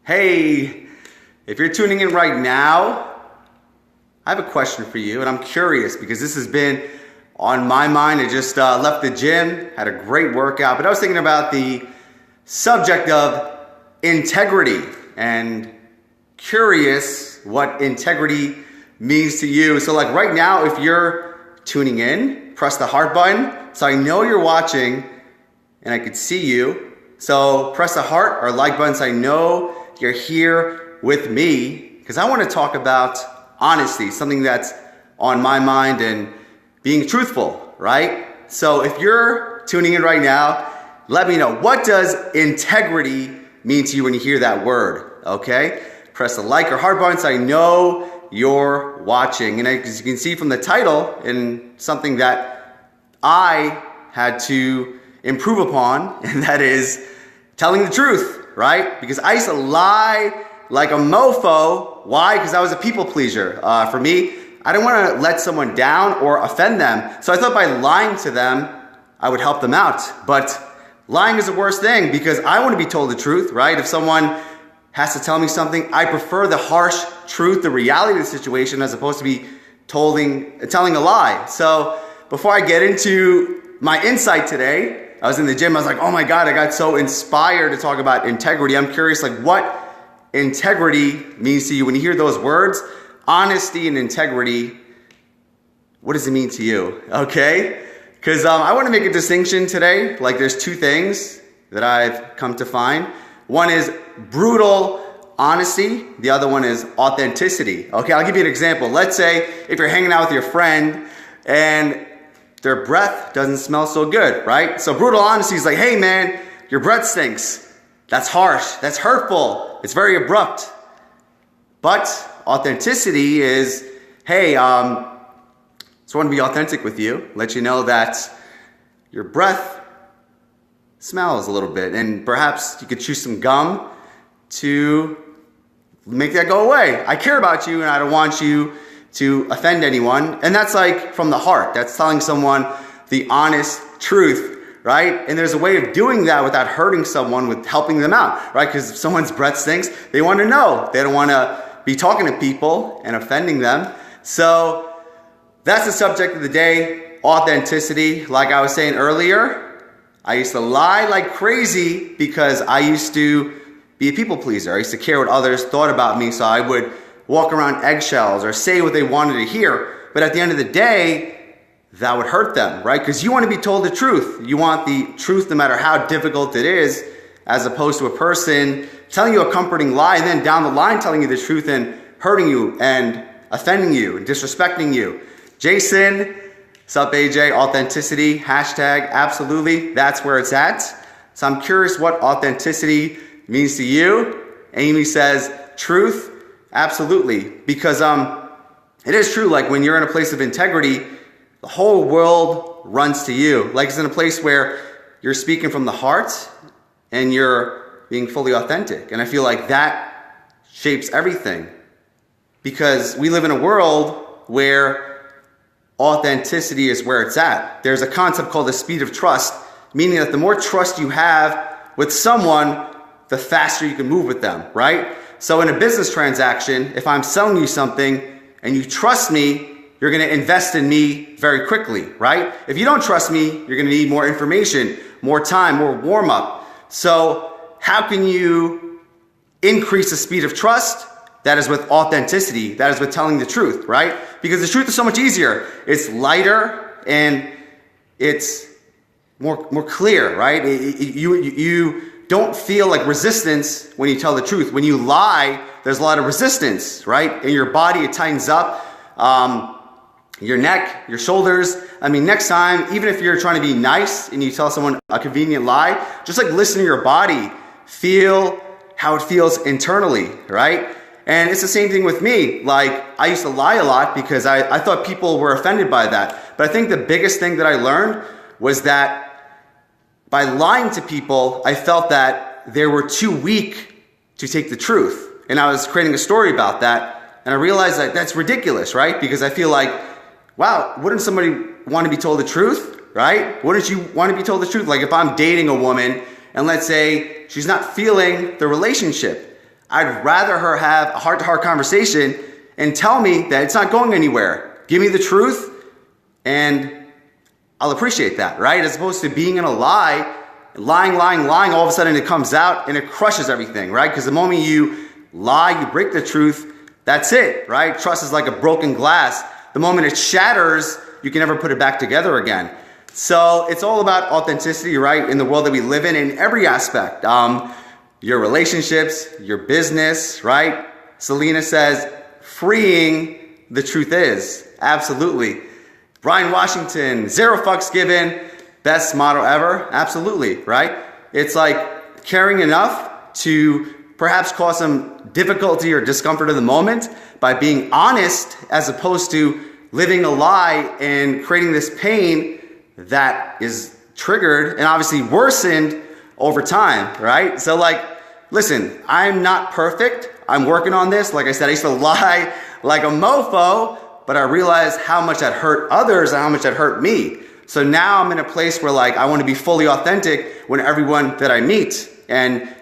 Hey, if you're tuning in right now, I have a question for you, and I'm curious because this has been on my mind. I just left the gym, had a great workout, but I was thinking about the subject of integrity and curious what integrity means to you. So like right now, if you're tuning in, press the heart button so I know you're watching and I could see you. So press the heart or like button so I know you're here with me, because I want to talk about honesty, something that's on my mind, and being truthful, right? So if you're tuning in right now, let me know, what does integrity mean to you when you hear that word, okay? Press the like or heart button so I know you're watching. And as you can see from the title, and something that I had to improve upon, and that is telling the truth, right? Because I used to lie like a mofo. Why? Because I was a people pleaser. For me, I didn't want to let someone down or offend them. So I thought by lying to them, I would help them out. But lying is the worst thing, because I want to be told the truth, right? If someone has to tell me something, I prefer the harsh truth, the reality of the situation, as opposed to be telling a lie. So before I get into my insight today, I was in the gym. I was like, oh my God, I got so inspired to talk about integrity. I'm curious, like, what integrity means to you when you hear those words, honesty and integrity. What does it mean to you? Okay? Because I want to make a distinction today. Like, there's two things that I've come to find. One is brutal honesty. The other one is authenticity. Okay, I'll give you an example. Let's say if you're hanging out with your friend and their breath doesn't smell so good, right? So brutal honesty is like, hey man, your breath stinks. That's harsh, that's hurtful, it's very abrupt. But authenticity is, hey, just want to be authentic with you, let you know that your breath smells a little bit, and perhaps you could chew some gum to make that go away. I care about you and I don't want you to offend anyone. And that's like from the heart. That's telling someone the honest truth, right? And there's a way of doing that without hurting someone, with helping them out, right? Because if someone's breath stinks, they want to know. They don't want to be talking to people and offending them. So that's the subject of the day, authenticity. Like I was saying earlier, I used to lie like crazy because I used to be a people pleaser. I used to care what others thought about me, so I would walk around eggshells or say what they wanted to hear. But at the end of the day, that would hurt them, right? Because you want to be told the truth. You want the truth no matter how difficult it is, as opposed to a person telling you a comforting lie and then down the line telling you the truth and hurting you and offending you and disrespecting you. Jason, sup AJ, authenticity, hashtag, absolutely, that's where it's at. So I'm curious what authenticity means to you. Amy says, truth. Absolutely, because it is true, like when you're in a place of integrity, the whole world runs to you. Like it's in a place where you're speaking from the heart and you're being fully authentic. And I feel like that shapes everything, because we live in a world where authenticity is where it's at. There's a concept called the speed of trust, meaning that the more trust you have with someone, the faster you can move with them, right? So in a business transaction, if I'm selling you something and you trust me, you're going to invest in me very quickly, right? If you don't trust me, you're going to need more information, more time, more warm up. So how can you increase the speed of trust? That is with authenticity. That is with telling the truth, right? Because the truth is so much easier. It's lighter and it's more clear, right? You don't feel like resistance when you tell the truth. When you lie, there's a lot of resistance, right? In your body, it tightens up. Your neck, your shoulders. I mean, next time, even if you're trying to be nice and you tell someone a convenient lie, just like listen to your body. Feel how it feels internally, right? And it's the same thing with me. Like, I used to lie a lot because I thought people were offended by that. But I think the biggest thing that I learned was that by lying to people, I felt that they were too weak to take the truth. And I was creating a story about that. And I realized that that's ridiculous, right? Because I feel like, wow, wouldn't somebody want to be told the truth, right? Wouldn't you want to be told the truth? Like if I'm dating a woman and let's say she's not feeling the relationship, I'd rather her have a heart-to-heart conversation and tell me that it's not going anywhere. Give me the truth, and I'll appreciate that, right? As opposed to being in a lie, lying, all of a sudden it comes out and it crushes everything, right? Because the moment you lie, you break the truth, that's it, right? Trust is like a broken glass. The moment it shatters, you can never put it back together again. So it's all about authenticity, right? In the world that we live in every aspect. Your relationships, your business, right? Selena says, freeing the truth is. Absolutely. Brian Washington, 0 fucks given, best motto ever. Absolutely, right? It's like caring enough to perhaps cause some difficulty or discomfort in the moment by being honest, as opposed to living a lie and creating this pain that is triggered and obviously worsened over time, right? So like, listen, I'm not perfect. I'm working on this. Like I said, I used to lie like a mofo, but I realized how much that hurt others and how much that hurt me. So now I'm in a place where like I want to be fully authentic when everyone that I meet. And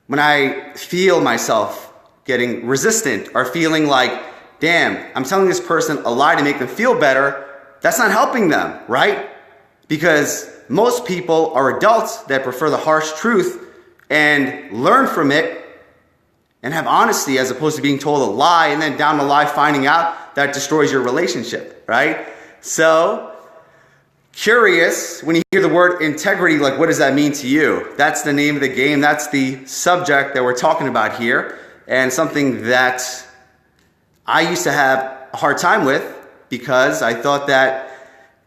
when I feel myself getting resistant or feeling like, damn, I'm telling this person a lie to make them feel better, that's not helping them, right? Because most people are adults that prefer the harsh truth and learn from it and have honesty, as opposed to being told a lie and then down the line finding out that destroys your relationship, right? So, curious, when you hear the word integrity, like what does that mean to you? That's the name of the game. That's the subject that we're talking about here, and something that I used to have a hard time with because I thought that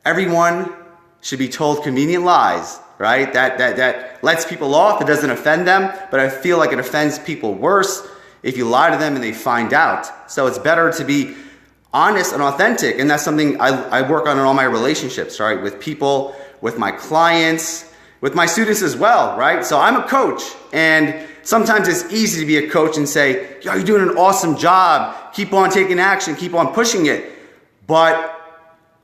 everyone should be told convenient lies, right? That lets people off. It doesn't offend them, but I feel like it offends people worse if you lie to them and they find out. So it's better to be honest and authentic, and that's something I work on in all my relationships, right? With people, with my clients, with my students as well, right? So I'm a coach, and sometimes it's easy to be a coach and say, yo, you're doing an awesome job. Keep on taking action. Keep on pushing it. But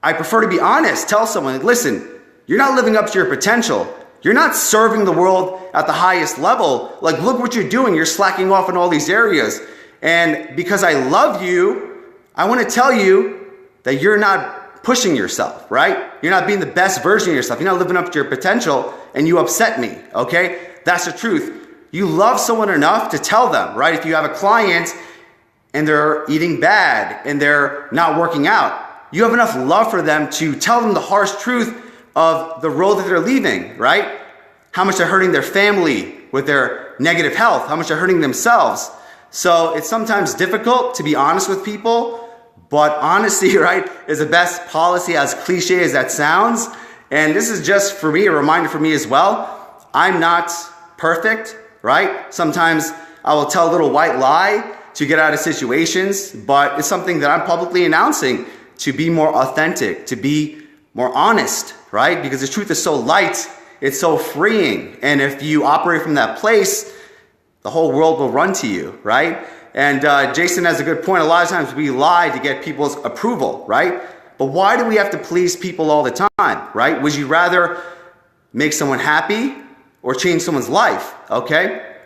I prefer to be honest. Tell someone, listen, you're not living up to your potential. You're not serving the world at the highest level. Like, look what you're doing. You're slacking off in all these areas. And because I love you, I want to tell you that you're not pushing yourself, right? You're not being the best version of yourself. You're not living up to your potential, and you upset me, okay? That's the truth. You love someone enough to tell them, right? If you have a client and they're eating bad and they're not working out, you have enough love for them to tell them the harsh truth of the road that they're leaving, right? How much they're hurting their family with their negative health, how much they're hurting themselves. So it's sometimes difficult to be honest with people, but honesty, right, is the best policy, as cliche as that sounds. And this is just for me, a reminder for me as well. I'm not perfect, right? Sometimes I will tell a little white lie to get out of situations, but it's something that I'm publicly announcing to be more authentic, to be more honest, right? Because the truth is so light, it's so freeing. And if you operate from that place, the whole world will run to you, right? And Jason has a good point. A lot of times we lie to get people's approval, right? But why do we have to please people all the time, right? Would you rather make someone happy or change someone's life, okay?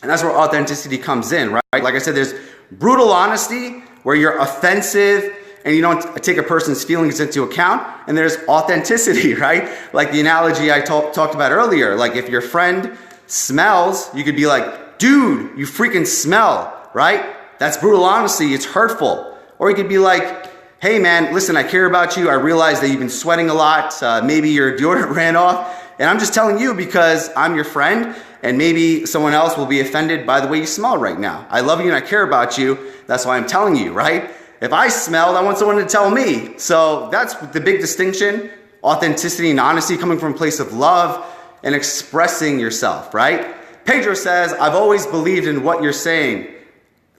And that's where authenticity comes in, right? Like I said, there's brutal honesty where you're offensive and you don't take a person's feelings into account. And there's authenticity, right? Like the analogy I talked about earlier. Like if your friend smells, you could be like, dude, you freaking smell, right? That's brutal honesty. It's hurtful. Or you could be like, hey man, listen, I care about you. I realize that you've been sweating a lot. Maybe your deodorant ran off. And I'm just telling you because I'm your friend, and maybe someone else will be offended by the way you smell right now. I love you and I care about you. That's why I'm telling you, right? If I smelled, I want someone to tell me. So that's the big distinction. Authenticity and honesty coming from a place of love and expressing yourself, right? Pedro says, I've always believed in what you're saying.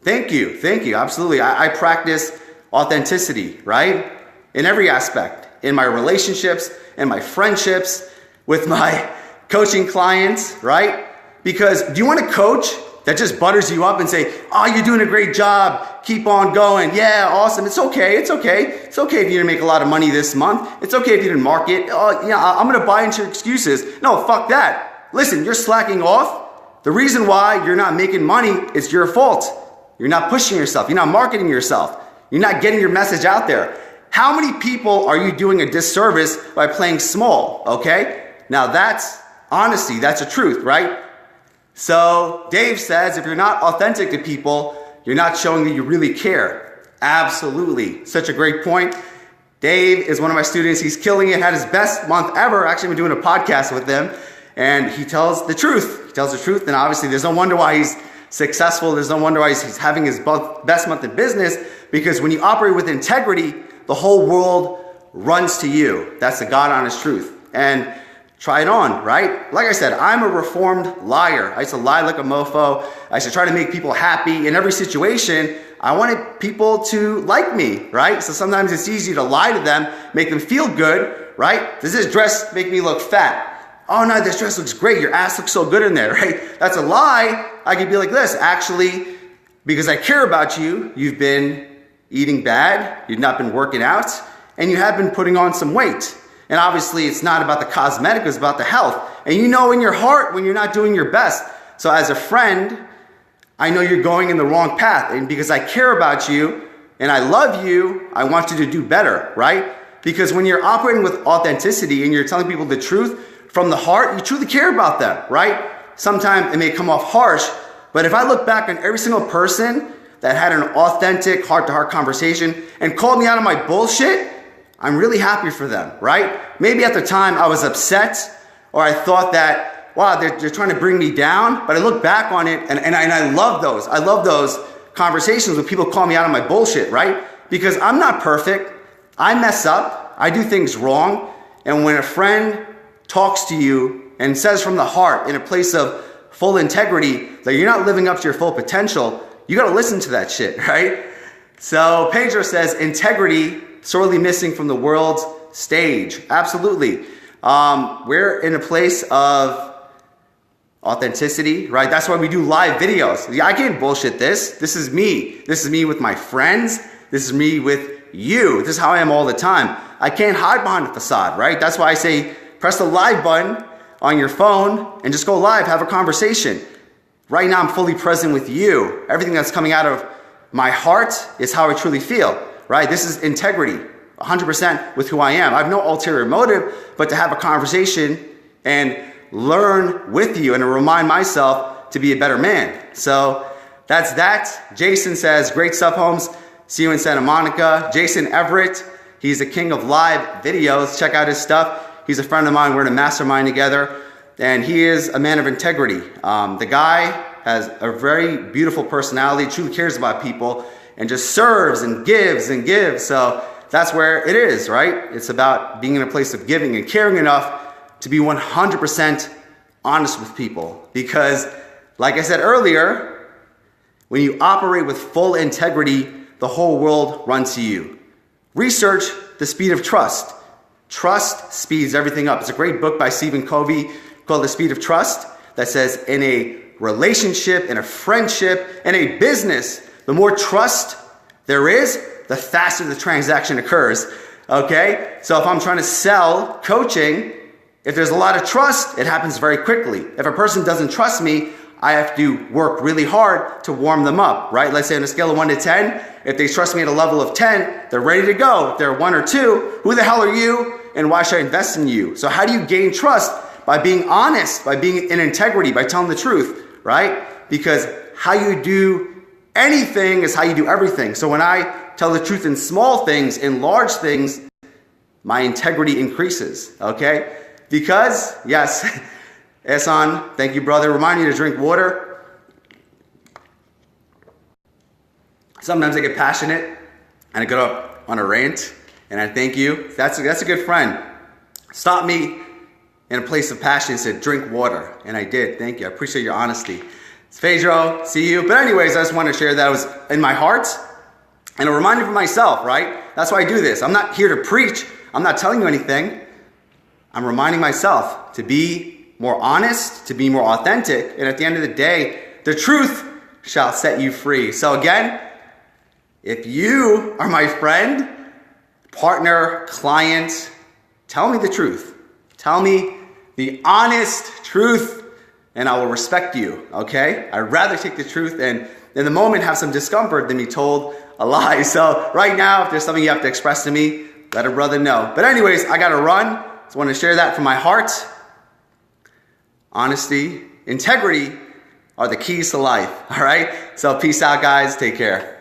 Thank you. Thank you. Absolutely. I practice authenticity, right? In every aspect. In my relationships, in my friendships, with my coaching clients, right? Because do you want a coach that just butters you up and say, oh, you're doing a great job. Keep on going. Yeah, awesome. It's okay. It's okay. It's okay if you didn't make a lot of money this month. It's okay if you didn't market. Oh, yeah, I'm going to buy into your excuses. No, fuck that. Listen, you're slacking off. The reason why you're not making money is your fault. You're not pushing yourself. You're not marketing yourself. You're not getting your message out there. How many people are you doing a disservice by playing small? Okay? Now that's honesty. That's the truth, right? So Dave says, if you're not authentic to people, you're not showing that you really care. Absolutely. Such a great point. Dave is one of my students. He's killing it. Had his best month ever. Actually, I've been doing a podcast with him. And he tells the truth. He tells the truth. And obviously, there's no wonder why he's successful. There's no wonder why he's having his best month in business. Because when you operate with integrity, the whole world runs to you. That's the God honest truth. And try it on, right? Like I said, I'm a reformed liar. I used to lie like a mofo. I used to try to make people happy in every situation. I wanted people to like me, right? So sometimes it's easy to lie to them, make them feel good, right? Does this dress make me look fat? Oh no, this dress looks great. Your ass looks so good in there, right? That's a lie. I could be like this. Actually, because I care about you, you've been eating bad, you've not been working out, and you have been putting on some weight. And obviously, it's not about the cosmetic, it's about the health. And you know in your heart when you're not doing your best. So as a friend, I know you're going in the wrong path. And because I care about you and I love you, I want you to do better, right? Because when you're operating with authenticity and you're telling people the truth from the heart, you truly care about them, right? Sometimes it may come off harsh, but if I look back on every single person that had an authentic heart-to-heart conversation and called me out on my bullshit, I'm really happy for them, right? Maybe at the time I was upset or I thought that, wow, they're trying to bring me down. But I look back on it and I love those. I love those conversations when people call me out on my bullshit, right? Because I'm not perfect. I mess up. I do things wrong. And when a friend talks to you and says from the heart in a place of full integrity that you're not living up to your full potential, you got to listen to that shit, right? So Pedro says, integrity sorely missing from the world's stage. Absolutely. We're in a place of authenticity, right? That's why we do live videos. I can't bullshit this. This is me. This is me with my friends. This is me with you. This is how I am all the time. I can't hide behind the facade, right? That's why I say press the live button on your phone and just go live, have a conversation. Right now I'm fully present with you. Everything that's coming out of my heart is how I truly feel. Right? This is integrity, 100% with who I am. I have no ulterior motive, but to have a conversation and learn with you and to remind myself to be a better man. So that's that. Jason says, great stuff, Holmes. See you in Santa Monica. Jason Everett, he's the king of live videos. Check out his stuff. He's a friend of mine. We're in a mastermind together. And he is a man of integrity. The guy has a very beautiful personality, truly cares about people, and just serves and gives and gives. So that's where it is, right? It's about being in a place of giving and caring enough to be 100% honest with people. Because, like I said earlier, when you operate with full integrity, the whole world runs to you. Research the speed of trust. Trust speeds everything up. It's a great book by Stephen Covey called The Speed of Trust that says in a relationship, in a friendship, in a business, the more trust there is, the faster the transaction occurs, okay? So if I'm trying to sell coaching, if there's a lot of trust, it happens very quickly. If a person doesn't trust me, I have to work really hard to warm them up, right? Let's say on a scale of 1 to 10, if they trust me at a level of 10, they're ready to go. If they're 1 or 2, who the hell are you and why should I invest in you? So how do you gain trust? By being honest, by being in integrity, by telling the truth, right? Because how you do anything is how you do everything. So when I tell the truth in small things, in large things, my integrity increases, okay? Because, yes, Ehsan, thank you, brother. Remind you to drink water. Sometimes I get passionate and I go up on a rant and I thank you. That's a good friend. Stop me in a place of passion and said, drink water. And I did. Thank you. I appreciate your honesty. It's Pedro. See you. But anyways, I just want to share that it was in my heart and a reminder for myself, right? That's why I do this. I'm not here to preach. I'm not telling you anything. I'm reminding myself to be more honest, to be more authentic. And at the end of the day, the truth shall set you free. So again, if you are my friend, partner, client, tell me the truth. Tell me the honest truth. and I will respect you, okay? I'd rather take the truth and in the moment have some discomfort than be told a lie. So right now, if there's something you have to express to me, let a brother know. But anyways, I gotta run. Just want to share that from my heart. Honesty, integrity are the keys to life, all right? So peace out, guys. Take care.